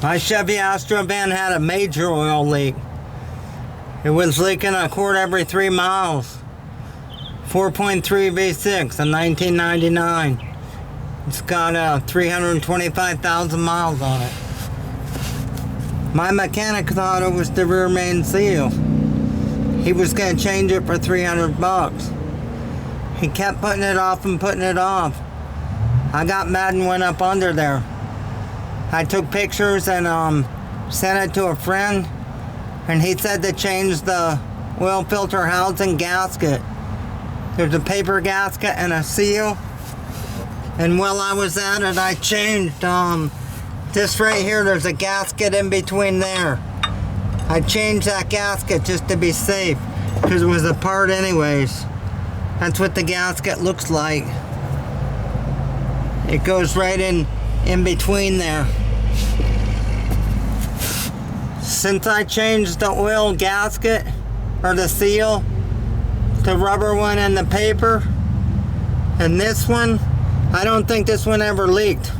My Chevy Astro van had a major oil leak. It was leaking a quart every 3 miles. 4.3 V6 in 1999. It's got 325,000 miles on it. My mechanic thought it was the rear main seal. He was going to change it for 300 bucks. He kept putting it off and putting it off. I got mad and went up under there. I took pictures and sent it to a friend, and he said to change the oil filter housing gasket. There's a paper gasket and a seal, and while I was at it, I changed this right here. There's a gasket in between there. I changed that gasket just to be safe, because it was apart anyways. That's what the gasket looks like. It goes right in between there. Since I changed the oil gasket, or the seal, the rubber one and the paper, and this one, I don't think this one ever leaked,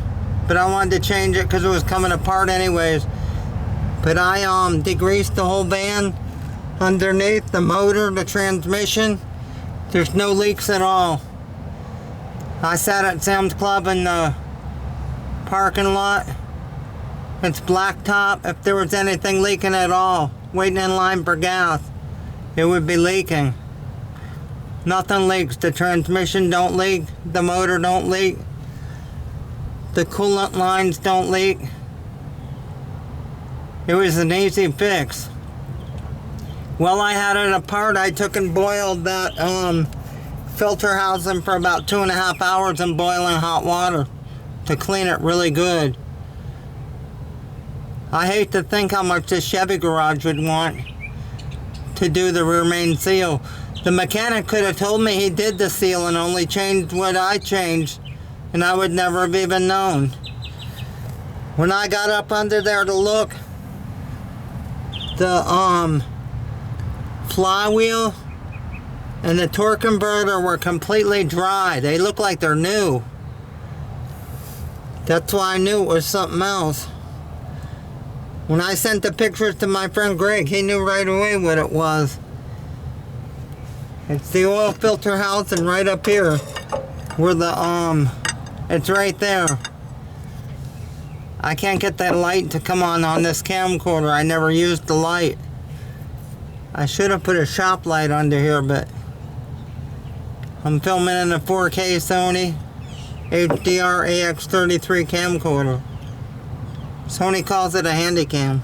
but I wanted to change it because it was coming apart anyways. But I degreased the whole van underneath, the motor, the transmission. There's no leaks at all. I sat at Sam's Club in the parking lot. It's blacktop. If there was anything leaking at all, waiting in line for gas, it would be leaking. Nothing leaks. The transmission don't leak. The motor don't leak. The coolant lines don't leak. It was an easy fix. While I had it apart, I took and boiled that filter housing for about 2.5 hours in boiling hot water to clean it really good. I hate to think how much this Chevy garage would want to do the rear main seal. The mechanic could have told me he did the seal and only changed what I changed, and I would never have even known. When I got up under there to look, the flywheel and the torque converter were completely dry. They look like they're new. That's why I knew it was something else. When I sent the pictures to my friend Greg, he knew right away what it was. It's the oil filter housing right up here, where the it's right there. I can't get that light to come on this camcorder. I never used the light. I should have put a shop light under here, but I'm filming in a 4K Sony HDR AX33 camcorder. Sony calls it a handycam.